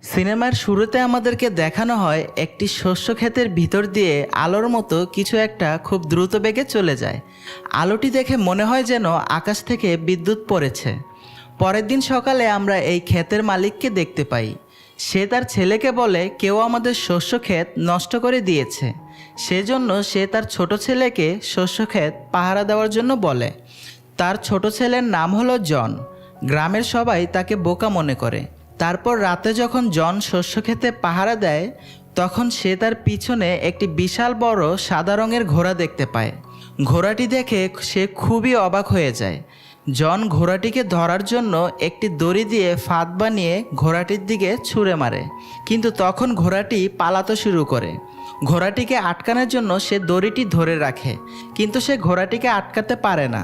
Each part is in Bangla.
সিনেমার শুরুতে আমাদেরকে দেখানো হয় একটি শস্য ক্ষেতের ভিতর দিয়ে আলোর মতো কিছু একটা খুব দ্রুত বেগে চলে যায়। আলোটি দেখে মনে হয় যেন আকাশ থেকে বিদ্যুৎ পড়েছে। পরের দিন সকালে আমরা এই ক্ষেতের মালিককে দেখতে পাই। সে তার ছেলেকে বলে কেউ আমাদের শস্য ক্ষেত নষ্ট করে দিয়েছে, সেজন্য সে তার ছোট ছেলেকে শস্য ক্ষেত পাহারা দেওয়ার জন্য বলে। তার ছোট ছেলের নাম হলো জন। গ্রামের সবাই তাকে বোকা মনে করে। তারপর রাতে যখন জন শস্য ক্ষেতে পাহারা দেয়, তখন সে তার পিছনে একটি বিশাল বড় সাদা রঙের ঘোড়া দেখতে পায়। ঘোড়াটি দেখে সে খুবই অবাক হয়ে যায়। জন ঘোড়াটিকে ধরার জন্য একটি দড়ি দিয়ে ফাঁদ বানিয়ে ঘোড়াটির দিকে ছুঁড়ে মারে, কিন্তু তখন ঘোড়াটি পালাতে শুরু করে। ঘোড়াটিকে আটকানোর জন্য সে দড়িটি ধরে রাখে, কিন্তু সে ঘোড়াটিকে আটকাতে পারে না।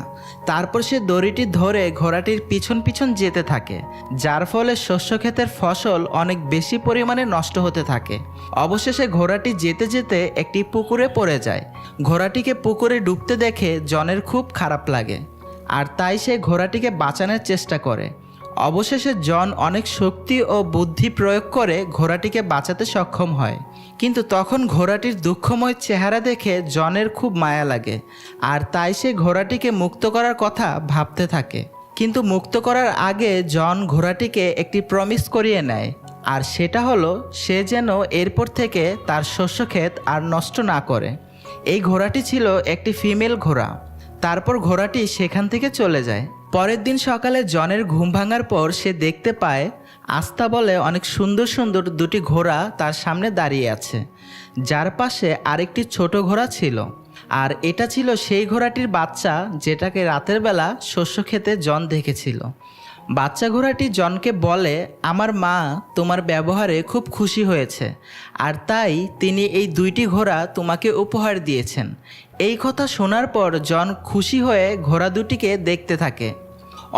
তারপর সে দড়িটি ধরে ঘোড়াটির পিছন পিছন যেতে থাকে, যার ফলে শস্য ক্ষেতের ফসল অনেক বেশি পরিমাণে নষ্ট হতে থাকে। অবশেষে ঘোড়াটি যেতে যেতে একটি পুকুরে পড়ে যায়। ঘোড়াটিকে পুকুরে ডুবতে দেখে জনের খুব খারাপ লাগে, আর তাই সে ঘোড়াটিকে বাঁচানোর চেষ্টা করে। অবশেষে জন অনেক শক্তি ও বুদ্ধি প্রয়োগ করে ঘোড়াটিকে বাঁচাতে সক্ষম হয়। কিন্তু তখন ঘোড়াটির দুঃখময় চেহারা দেখে জনের খুব মায়া লাগে, আর তাই সে ঘোড়াটিকে মুক্ত করার কথা ভাবতে থাকে। কিন্তু মুক্ত করার আগে জন ঘোড়াটিকে একটি প্রমিস করিয়ে নেয়, আর সেটা হলো সে যেন এরপর থেকে তার শস্য ক্ষেত আর নষ্ট না করে। এই ঘোড়াটি ছিল একটি ফিমেল ঘোড়া। তারপর ঘোড়াটি সেখান থেকে চলে যায়। পরের দিন সকালে জনের ঘুম ভাঙার পর সে দেখতে পায় আস্তা বলে অনেক সুন্দর সুন্দর দুটি ঘোড়া তার সামনে দাঁড়িয়ে আছে, যার পাশে আরেকটি ছোট ঘোড়া ছিল। আর এটা ছিল সেই ঘোড়াটির বাচ্চা যেটাকে রাতের বেলা শস্য খেতে জন দেখেছিল। বাচ্চা ঘোড়াটি জনকে বলে, আমার মা তোমার ব্যবহারে খুব খুশি হয়েছে, আর তাই তিনি এই দুইটি ঘোড়া তোমাকে উপহার দিয়েছেন। এই কথা শোনার পর জন খুশি হয়ে ঘোড়া দুটিকে দেখতে থাকে।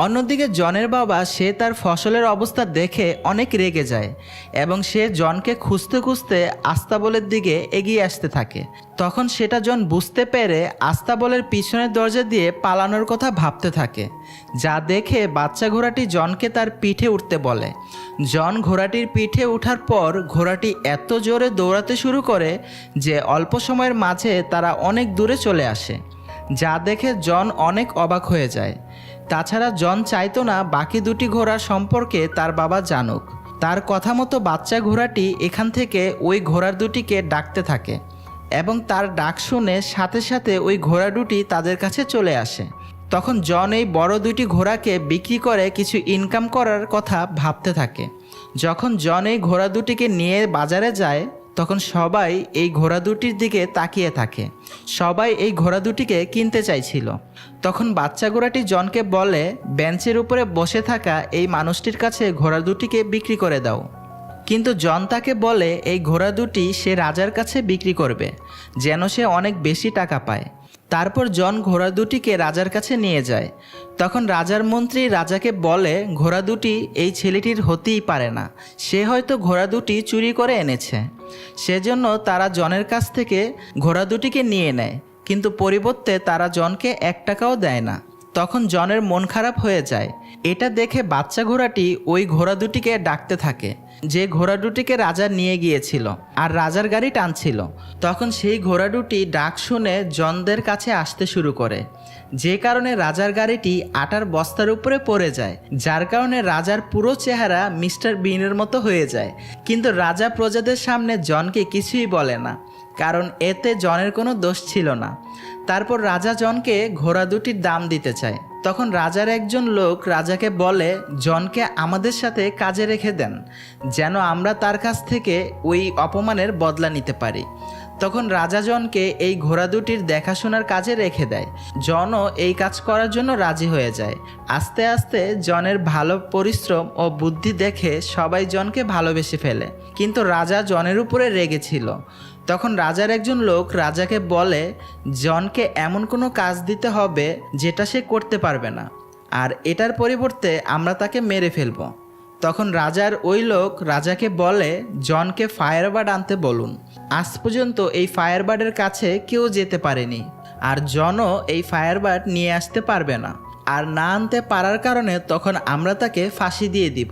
অন্যদিকে জনের বাবা সে তার ফসলের অবস্থা দেখে অনেক রেগে যায়, এবং সে জনকে খুঁজতে খুঁজতে আস্তাবলের দিকে এগিয়ে আসতে থাকে। তখন সেটা জন বুঝতে পেরে আস্তাবলের পিছনের দরজা দিয়ে পালানোর কথা ভাবতে থাকে, যা দেখে বাচ্চা ঘোড়াটি জনকে তার পিঠে উঠতে বলে। জন ঘোড়াটির পিঠে ওঠার পর ঘোড়াটি এত জোরে দৌড়াতে শুরু করে যে অল্প সময়ের মাঝে তারা অনেক দূরে চলে আসে, যা দেখে জন অনেক অবাক হয়ে যায়। তাছাড়া জন চাইতো না বাকি দুটি ঘোড়া সম্পর্কে তার বাবা জানুক। তার কথা মতো বাচ্চা ঘোড়াটি এখান থেকে ওই ঘোড়া দুটিকে ডাকতে থাকে, এবং তার ডাক শুনে সাথে সাথে ওই ঘোড়া দুটি তাদের কাছে চলে আসে। তখন জন এই বড় দুটি ঘোড়াকে বিক্রি করে কিছু ইনকাম করার কথা ভাবতে থাকে। যখন জন এই ঘোড়া দুটিকে নিয়ে বাজারে যায়, তখন সবাই এই ঘোড়া দুটির দিকে তাকিয়ে থাকে। সবাই এই ঘোড়া দুটিকে কিনতে চাইছিল। তখন বাচ্চা ঘোড়াটি জনকে বলে, বেঞ্চের উপরে বসে থাকা এই মানুষটির কাছে ঘোড়া দুটিকে বিক্রি করে দাও। কিন্তু জন তাকে বলে এই ঘোড়া দুটি সে রাজার কাছে বিক্রি করবে, যেন সে অনেক বেশি টাকা পায়। তারপর জন ঘোড়া দুটিকে রাজার কাছে নিয়ে যায়। তখন রাজার মন্ত্রী রাজাকে বলে, ঘোড়া দুটি এই ছেলেটির হতেই পারে না, সে হয়তো ঘোড়া দুটি চুরি করে এনেছে। সেজন্য তারা জনের কাছ থেকে ঘোড়া দুটিকে নিয়ে নেয়, কিন্তু পরিবর্তে তারা জনকে 1 টাকাও দেয় না। তখন জনের মন খারাপ হয়ে যায়। এটা দেখে বাচ্চা ঘোড়াটি ওই ঘোড়া দুটিকে ডাকতে থাকে, যে ঘোড়া দুটিকে রাজা নিয়ে গিয়েছিল আর রাজার গাড়ি টানছিল। তখন সেই ঘোড়া দুটি ডাক শুনে জনদের কাছে আসতে শুরু করে, যে কারণে রাজার গাড়িটি আটার বস্তার উপরে পড়ে যায়, যার কারণে রাজার পুরো চেহারা মিস্টার বিনের মতো হয়ে যায়। কিন্তু রাজা প্রজাদের সামনে জনকে কিছুই বলে না, কারণ এতে জনের কোনো দোষ ছিল না। তারপর রাজা জনকে ঘোড়া দুটির দাম দিতে চায়। তখন রাজার একজন লোক রাজাকে বলে, জনকে আমাদের সাথে কাজে রেখে দেন, যেন আমরা তার কাছ থেকে ওই অপমানের বদলা নিতে পারি। তখন রাজা জনকে এই ঘোড়া দুটির দেখাশোনার কাজে রেখে দেয়। জনও এই কাজ করার জন্য রাজি হয়ে যায়। আস্তে আস্তে জনের ভালো পরিশ্রম ও বুদ্ধি দেখে সবাই জনকে ভালোবেসে ফেলে। কিন্তু রাজা জনের উপরে রেগেছিল। তখন রাজার একজন লোক রাজাকে বলে, জনকে এমন কোনো কাজ দিতে হবে যেটা সে করতে পারবে না, আর এটার পরিবর্তে আমরা তাকে মেরে ফেলব। তখন রাজার ওই লোক রাজাকে বলে, জনকে ফায়ারবার্ড আনতে বলুন। আজ পর্যন্ত এই ফায়ারবার্ডের কাছে কেউ যেতে পারেনি, আর জনও এই ফায়ারবার্ড নিয়ে আসতে পারবে না। আর না আনতে পারার কারণে তখন আমরা তাকে ফাঁসি দিয়ে দিব।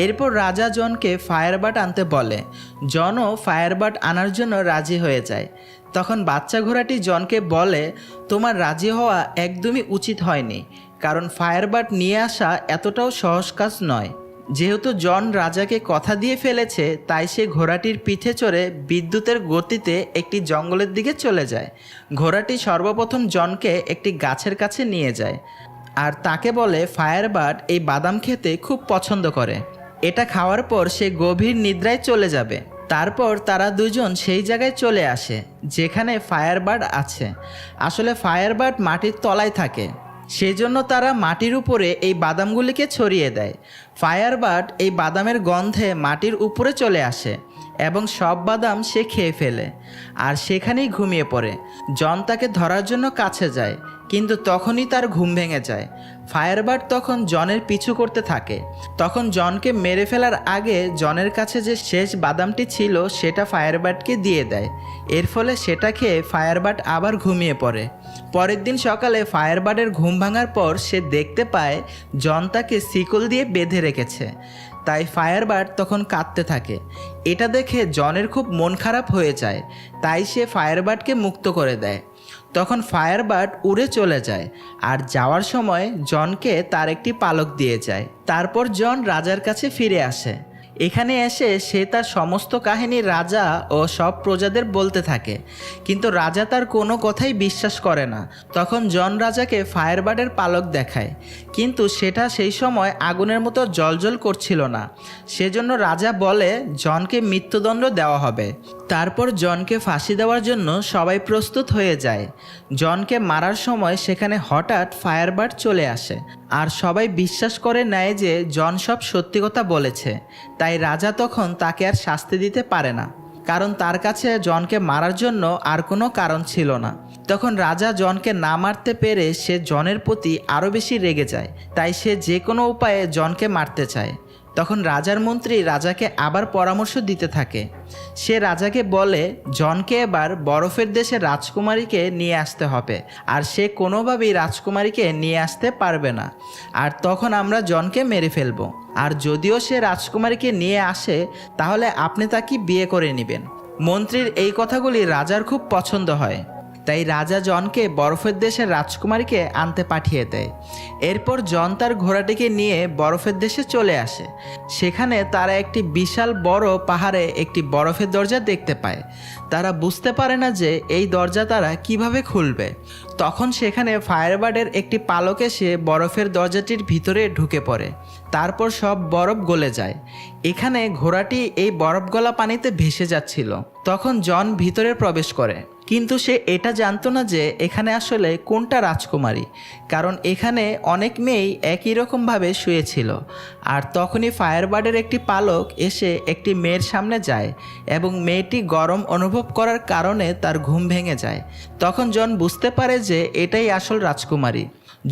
এরপর রাজা জনকে ফায়ারবার্ড আনতে বলে। জনও ফায়ারবার্ড আনার জন্য রাজি হয়ে যায়। তখন বাচ্চা ঘোড়াটি জনকে বলে, তোমার রাজি হওয়া একদমই উচিত হয়নি, কারণ ফায়ারবার্ড নিয়ে আসা এতটাও সহজ কাজ নয়। যেহেতু জন রাজাকে কথা দিয়ে ফেলেছে, তাই সে ঘোড়াটির পিঠে চড়ে বিদ্যুতের গতিতে একটি জঙ্গলের দিকে চলে যায়। ঘোড়াটি সর্বপ্রথম জনকে একটি গাছের কাছে নিয়ে যায় আর তাকে বলে ফায়ারবার্ড এই বাদাম খেতে খুব পছন্দ করে, এটা খাওয়ার পর সে গভীর নিদ্রায় চলে যাবে। তারপর তারা দুজন সেই জায়গায় চলে আসে যেখানে ফায়ারবার্ড আছে। আসলে ফায়ারবার্ড মাটির তলায় থাকে, সেজন্য তারা মাটির উপরে এই বাদামগুলিকে ছড়িয়ে দেয়। ফায়ারবার্ড এই বাদামের গন্ধে মাটির উপরে চলে আসে এবং সব বাদাম সে খেয়ে ফেলে আর সেখানেই ঘুমিয়ে পড়ে। জন তাকে ধরার জন্য কাছে যায়, কিন্তু তখনই তার ঘুম ভেঙে যায়। ফায়ারবার্ড তখন জনের পিছু করতে থাকে। তখন জনকে মেরে ফেলার আগে জনের কাছে যে শেষ বাদামটি ছিল সেটা ফায়ারবার্ডকে দিয়ে দেয়। এর ফলে সেটা খেয়ে ফায়ারবার্ড আবার ঘুমিয়ে পড়ে। পরের দিন সকালে ফায়ারবার্ডের ঘুম ভাঙার পর সে দেখতে পায় জন তাকে শিকল দিয়ে বেঁধে রেখেছে। তাই ফায়ারবার্ড তখন কাঁদতে থাকে। এটা দেখে জনের খুব মন খারাপ হয়ে যায়, তাই সে ফায়ারবার্ডকে মুক্ত করে দেয়। তখন ফায়ারবার্ড উড়ে চলে যায় আর যাওয়ার সময় জনকে তার একটি পালক দিয়ে যায়। তারপর জন রাজার কাছে ফিরে আসে। এখানে এসে সে তার সমস্ত কাহিনী রাজা ও সব প্রজাদের বলতে থাকে, কিন্তু রাজা তার কোনো কথাই বিশ্বাস করে না। তখন জন রাজাকে ফায়ারবার্ডের পালক দেখায়, কিন্তু সেটা সেই সময় আগুনের মতো জ্বলজ্বল করছিল না। সেজন্য রাজা বলে জনকে মৃত্যুদণ্ড দেওয়া হবে। তারপর জনকে ফাঁসি দেওয়ার জন্য সবাই প্রস্তুত হয়ে যায়। জনকে মারার সময় সেখানে হঠাৎ ফায়ারবার্ড চলে আসে আর সবাই বিশ্বাস করে নেয় যে জন সব সত্যি কথা বলেছে। তাই রাজা তখন তাকে আর শাস্তি দিতে পারে না, কারণ তার কাছে জনকে মারার জন্য আর কোনো কারণ ছিল না। তখন রাজা জনকে না মারতে পেরে সে জনের প্রতি আরও বেশি রেগে যায়। তাই সে যে কোনো উপায়ে জনকে মারতে চায়। তখন রাজার মন্ত্রী রাজাকে আবার পরামর্শ দিতে থাকে। সে রাজাকে বলে জনকে এবার বরফের দেশে রাজকুমারীকে নিয়ে আসতে হবে, আর সে কোনোভাবেই রাজকুমারীকে নিয়ে আসতে পারবে না। আর তখন আমরা জনকে মেরে ফেলব। আর যদিও সে রাজকুমারীকে নিয়ে আসে, তাহলে আপনি তাকে বিয়ে করে নেবেন। মন্ত্রীর এই কথাগুলি রাজার খুব পছন্দ হয়, তাই রাজা জনকে বরফের দেশের রাজকুমারীকে আনতে পাঠিয়ে দেয়। এরপর জন তার ঘোড়াটিকে নিয়ে বরফের দেশে চলে আসে। সেখানে তারা একটি বিশাল বড় পাহাড়ে একটি বরফের দরজা দেখতে পায়। তারা বুঝতে পারে না যে এই দরজা তারা কিভাবে খুলবে। তখন সেখানে ফায়ারবার্ডের একটি পালক এসে বরফের দরজাটির ভিতরে ঢুকে পড়ে। তারপর সব বরফ গলে যায়। এখানে ঘোড়াটি এই বরফ গলা পানিতে ভেসে যাচ্ছিল। তখন জন ভিতরে প্রবেশ করে, কিন্তু সে এটা জানতো না যে এখানে আসলে কোনটা রাজকুমারী, কারণ এখানে অনেক মেয়েই একই রকমভাবে শুয়েছিল। আর তখনই ফায়ারবার্ডের একটি পালক এসে একটি মেয়ের সামনে যায় এবং মেয়েটি গরম অনুভব করার কারণে তার ঘুম ভেঙে যায়। তখন জন বুঝতে পারে যে এটাই আসল রাজকুমারী।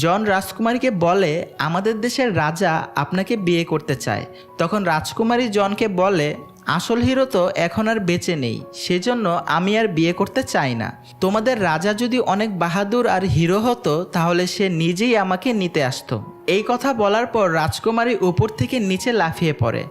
জন রাজকুমারীকে বলে, আমাদের দেশের রাজা আপনাকে বিয়ে করতে চায়। তখন রাজকুমারী জনকে বলে, আসল হিরো তো এখন আর বেঁচে নেই, সেজন্য আমি আর বিয়ে করতে চাই না। তোমাদের রাজা যদি অনেক বাহাদুর আর হিরো হতো, তাহলে সে নিজেই আমাকে নিতে আসতো। এই কথা বলার পর রাজকুমারী উপর থেকে নিচে লাফিয়ে পড়ে।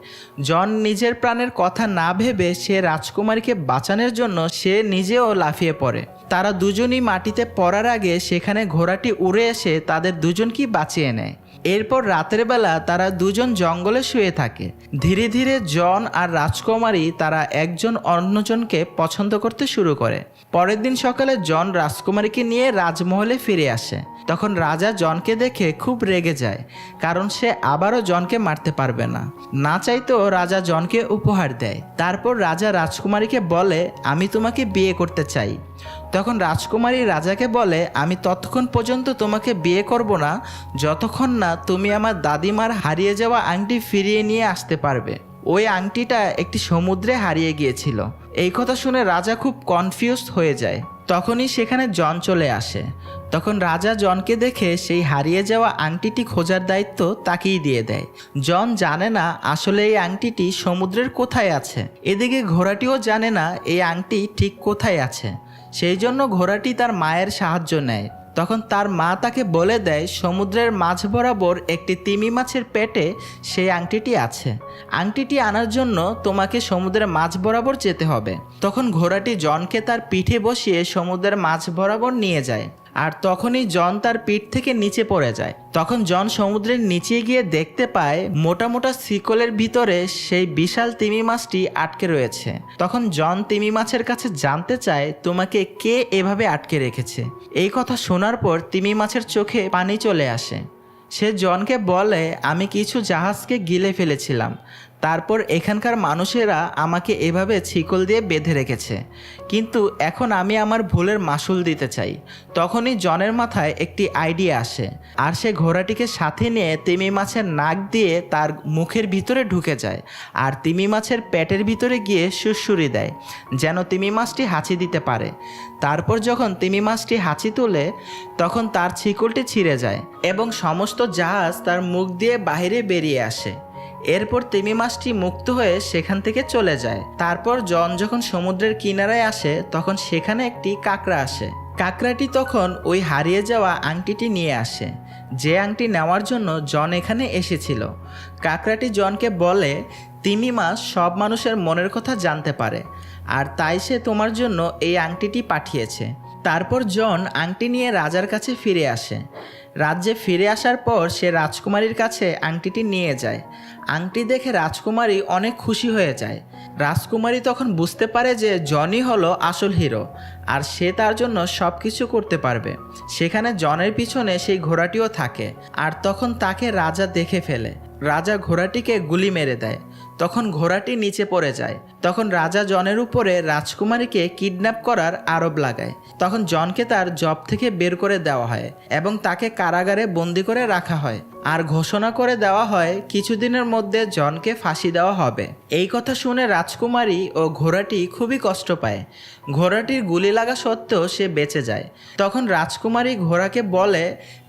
জন নিজের প্রাণের কথা না ভেবে সে রাজকুমারীকে বাঁচানোর জন্য সে নিজেও লাফিয়ে পড়ে। তারা দুজনই মাটিতে পড়ার আগে সেখানে ঘোড়াটি উড়ে এসে তাদের দুজনকেই বাঁচিয়ে নেয়। এরপর রাতের বেলা তারা দুজন জঙ্গলে শুয়ে থাকে। ধীরে ধীরে জন আর রাজকুমারী তারা একজন অন্যজনকে পছন্দ করতে শুরু করে। পরের দিন সকালে জন রাজকুমারীকে নিয়ে রাজমহলে ফিরে আসে। তখন রাজা জনকে দেখে খুব রেগে যায়, কারণ সে আবারও জনকে মারতে পারবে না। না চাইতেও রাজা জনকে উপহার দেয়। তারপর রাজা রাজকুমারীকে বলে, আমি তোমাকে বিয়ে করতে চাই। তখন রাজকুমারী রাজাকে বলে, আমি ততক্ষণ পর্যন্ত তোমাকে বিয়ে করব না যতক্ষণ না তুমি আমার দাদিমার হারিয়ে যাওয়া আংটি ফিরিয়ে নিয়ে আসতে পারবে। ওই আংটিটা একটি সমুদ্রে হারিয়ে গিয়েছিল। এই কথা শুনে রাজা খুব কনফিউজড হয়ে যায়। তখনই সেখানে জন চলে আসে। তখন রাজা জনকে দেখে সেই হারিয়ে যাওয়া আংটিটি খোঁজার দায়িত্ব তাকেই দিয়ে দেয়। জন জানে না আসলে এই আংটিটি সমুদ্রের কোথায় আছে। এদিকে ঘোড়াটিও জানে না এই আংটি ঠিক কোথায় আছে। সেই জন্য ঘোড়াটি তার মায়ের সাহায্য নেয়। তখন তার মা তাকে বলে দেয় সমুদ্রের মাঝ বরাবর একটি তিমি মাছের পেটে সেই আংটিটি আছে। আংটিটি আনার জন্য তোমাকে সমুদ্রের মাঝ বরাবর যেতে হবে। তখন ঘোড়াটি জনকে তার পিঠে বসিয়ে সমুদ্রের মাঝ বরাবর নিয়ে যায়, আর তখনই জন তার পিঠ থেকে নিচে পড়ে যায়। তখন জন সমুদ্রের নিচে গিয়ে দেখতে পায় মোটা মোটা শিকলের ভিতরে সেই বিশাল তিমি মাছটি আটকে রয়েছে। তখন জন তিমি মাছের কাছে জানতে চায় তোমাকে কে এভাবে আটকে রেখেছে। এই কথা শোনার পর তিমি মাছের চোখে পানি চলে আসে। সে জনকে বলে আমি কিছু জাহাজকে গিলে ফেলেছিলাম, তারপর এখানকার মানুষেরা আমাকে এভাবে শিকল দিয়ে বেঁধে রেখেছে, কিন্তু এখন আমি আমার ভুলের মাসুল দিতে চাই। তখনই জনের মাথায় একটি আইডিয়া আসে, আর সে ঘোড়াটিকে সাথে নিয়ে তিমি মাছের নাক দিয়ে তার মুখের ভিতরে ঢুকে যায়, আর তিমি মাছের পেটের ভিতরে গিয়ে সুড়সুড়ি দেয় যেন তিমি মাছটি হাঁচি দিতে পারে। তারপর যখন তিমি মাছটি হাঁচি তোলে তখন তার শিকলটি ছিঁড়ে যায় এবং সমস্ত জাহাজ তার মুখ দিয়ে বাইরে বেরিয়ে আসে। এরপর তিমি মাছটি মুক্ত হয়ে সেখান থেকে চলে যায়। তারপর জন যখন সমুদ্রের কিনারায় আসে তখন সেখানে একটি কাঁকড়া আসে। কাঁকড়াটি তখন ওই হারিয়ে যাওয়া আংটিটি নিয়ে আসে, যে আংটি নেওয়ার জন্য জন এখানে এসেছিল। কাঁকড়াটি জনকে বলে তিমি মাছ সব মানুষের মনের কথা জানতে পারে, আর তাই সে তোমার জন্য এই আংটিটি পাঠিয়েছে। তারপর জন আংটি নিয়ে রাজার কাছে ফিরে আসে। রাজ্যে ফিরে আসার পর সে রাজকুমারীর কাছে আংটিটি নিয়ে যায়। আংটি দেখে রাজকুমারী অনেক খুশি হয়ে যায়। রাজকুমারী তখন বুঝতে পারে যে জনই হলো আসল হিরো, আর সে তার জন্য সব কিছু করতে পারবে। সেখানে জনের পিছনে সেই ঘোড়াটিও থাকে, আর তখন তাকে রাজা দেখে ফেলে। রাজা ঘোড়াটিকে গুলি মেরে দেয়। তখন ঘোড়াটি নিচে পড়ে যায়। তখন রাজা জনের উপরে রাজকুমারীকে কিডন্যাপ করার আরোপ লাগায়। তখন জনকে তার জব থেকে বের করে দেওয়া হয় এবং তাকে কারাগারে বন্দি করে রাখা হয়, আর ঘোষণা করে দেওয়া হয় কিছুদিনের মধ্যে জনকে ফাঁসি দেওয়া হবে। এই কথা শুনে রাজকুমারী ও ঘোড়াটি খুবই কষ্ট পায়। ঘোড়াটির গুলি লাগা সত্ত্বেও সে বেঁচে যায়। তখন রাজকুমারী ঘোড়াকে বলে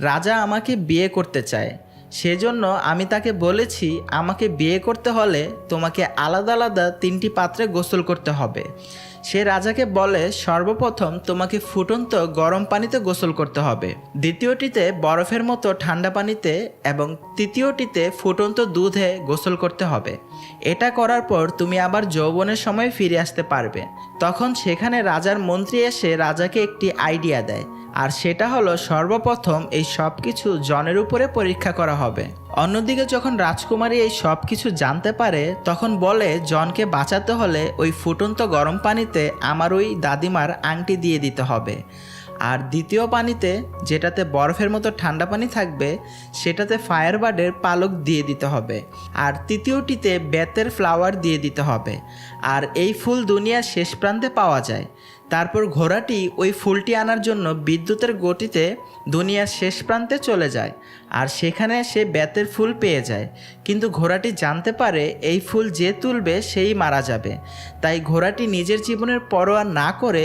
রাজা আমাকে বিয়ে করতে চায়, সেজন্য আমি তাকে বলেছি আমাকে বিয়ে করতে হলে তোমাকে আলাদা আলাদা 3টি পাত্রে গোসল করতে হবে। সে রাজাকে বলে সর্বপ্রথম তোমাকে ফুটন্ত গরম পানিতে গোসল করতে হবে, দ্বিতীয়টিতে বরফের মতো ঠান্ডা পানিতে, এবং তৃতীয়টিতে ফুটন্ত দুধে গোসল করতে হবে। এটা করার পর তুমি আবার যৌবনের সময় ফিরে আসতে পারবে। তখন সেখানে রাজার মন্ত্রী এসে রাজাকে একটি আইডিয়া দেয়, আর সেটা হলো সর্বপ্রথম এই সব কিছু জনের উপরে পরীক্ষা করা হবে। অন্যদিকে যখন রাজকুমারী এই সব কিছু জানতে পারে তখন বলে জনকে বাঁচাতে হলে ওই ফুটন্ত গরম পানিতে আমার ওই দাদিমার আংটি দিয়ে দিতে হবে, আর দ্বিতীয় পানিতে যেটাতে বরফের মতো ঠান্ডা পানি থাকবে সেটাতে ফায়ারবার্ডের পালক দিয়ে দিতে হবে, আর তৃতীয়টিতে বেতের ফ্লাওয়ার দিয়ে দিতে হবে। আর এই ফুল দুনিয়ার শেষ প্রান্তে পাওয়া যায়। তারপর ঘোড়াটি ওই ফুলটি আনার জন্য বিদ্যুতের গতিতে দুনিয়ার শেষ প্রান্তে চলে যায়, আর সেখানে সে বেতের ফুল পেয়ে যায়। কিন্তু ঘোড়াটি জানতে পারে এই ফুল যে তুলবে সেই মারা যাবে, তাই ঘোড়াটি নিজের জীবনের পরোয়া না করে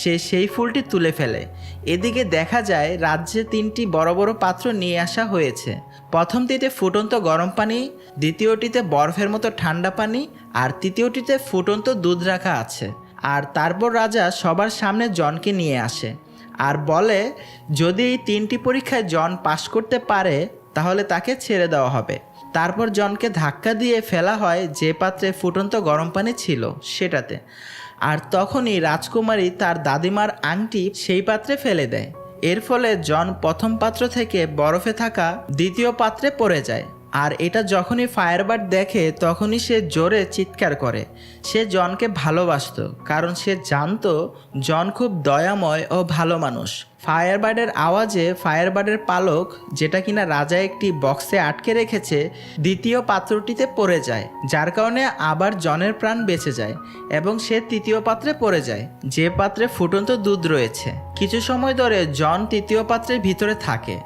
সে সেই ফুলটি তুলে ফেলে। এদিকে দেখা যায় রাজ্যে 3টি বড় বড় পাত্র নিয়ে আসা হয়েছে। প্রথমটিতে ফুটন্ত গরম পানি, দ্বিতীয়টিতে বরফের মতো ঠান্ডা পানি, আর তৃতীয়টিতে ফুটন্ত দুধ রাখা আছে। আর তারপর রাজা সবার সামনে জনকে নিয়ে আসে আর বলে যদি এই 3টি পরীক্ষায় জন পাশ করতে পারে তাহলে তাকে ছেড়ে দেওয়া হবে। তারপর জনকে ধাক্কা দিয়ে ফেলা হয় যে পাত্রে ফুটন্ত গরম পানি ছিল সেটাতে, আর তখনই রাজকুমারী তার দাদিমার আংটি সেই পাত্রে ফেলে দেয়। এর ফলে জন প্রথম পাত্র থেকে বরফে থাকা দ্বিতীয় পাত্রে পড়ে যায়। আর এটা যখনই ফায়ারবার্ড দেখে তখনই সে জোরে চিৎকার করে। সে জনকে ভালোবাসতো কারণ সে জানতো জন খুব দয়াময় ও ভালো মানুষ। ফায়ারবার্ডের আওয়াজে ফায়ারবার্ডের পালক, যেটা কিনা রাজা একটি বক্সে আটকে রেখেছে, দ্বিতীয় পাত্রটিতে পড়ে যায়, যার কারণে আবার জনের প্রাণ বেঁচে যায় এবং সে তৃতীয় পাত্রে পড়ে যায় যে পাত্রে ফুটন্ত দুধ রয়েছে। কিছু সময় ধরে জন তৃতীয় পাত্রের ভিতরে থাকে,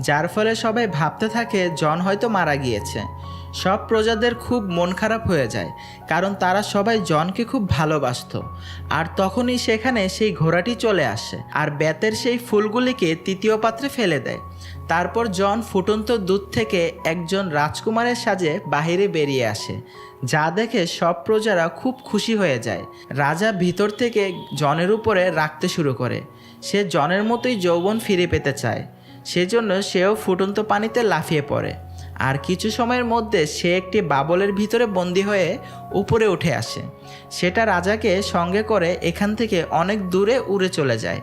যার ফলে সবাই ভাবতে থাকে জন হয়তো মারা গিয়েছে। সব প্রজাদের খুব মন খারাপ হয়ে যায় কারণ তারা সবাই জনকে খুব ভালোবাসতো। আর তখনই সেখানে সেই ঘোড়াটি চলে আসে আর বেতের সেই ফুলগুলিকে তৃতীয় পাত্রে ফেলে দেয়। তারপর জন ফুটন্ত দুধ থেকে একজন রাজকুমারের সাজে বাহিরে বেরিয়ে আসে, যা দেখে সব প্রজারা খুব খুশি হয়ে যায়। রাজা ভিতর থেকে জনের উপরে রাখতে শুরু করে। সে জনের মতোই যৌবন ফিরে পেতে চায়। সেজন্য সেও ফুটন্ত পানিতে লাফিয়ে পড়ে। আর কিছু সময়ের মধ্যে সে একটি বাবলের ভিতরে বন্দি হয়ে উপরে উঠে আসে। সেটা রাজাকে সঙ্গে করে এখান থেকে অনেক দূরে উড়ে চলে যায়,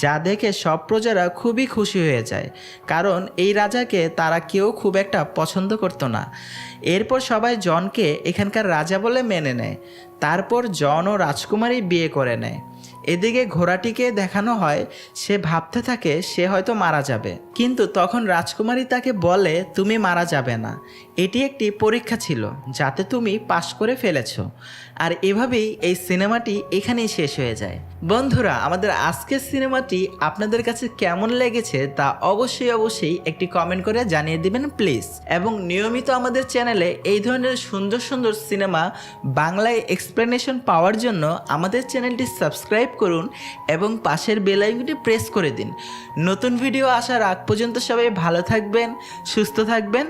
যা দেখে সব প্রজারা খুবই খুশি হয়ে যায়, কারণ এই রাজাকে তারা কেউ খুব একটা পছন্দ করতো না। এরপর সবাই জনকে এখানকার রাজা বলে মেনে নেয়। তারপর জন ও রাজকুমারী বিয়ে করে নেয়। এদিকে ঘোড়াটিকে দেখানো হয় সে ভাবতে থাকে সে হয়তো মারা যাবে, কিন্তু তখন রাজকুমারী তাকে বলে তুমি মারা যাবে না, এটি একটি পরীক্ষা ছিল যাতে তুমি পাশ করে ফেলেছো। আর এভাবেই এই সিনেমাটি এখানেই শেষ হয়ে যায়। বন্ধুরা, আমাদের আজকের সিনেমাটি আপনাদের কাছে কেমন লেগেছে তা অবশ্যই একটি কমেন্ট করে জানিয়ে দিবেন প্লিজ। এবং নিয়মিত আমাদের চ্যানেলে এই ধরনের সুন্দর সুন্দর সিনেমা বাংলায় এক্সপ্লেনেশন পাওয়ার জন্য আমাদের চ্যানেলটি সাবস্ক্রাইব করুন এবং পাশের বেল আইকনটি প্রেস করে দিন। নতুন ভিডিও আসার আগ পর্যন্ত সবাই ভালো থাকবেন, সুস্থ থাকবেন।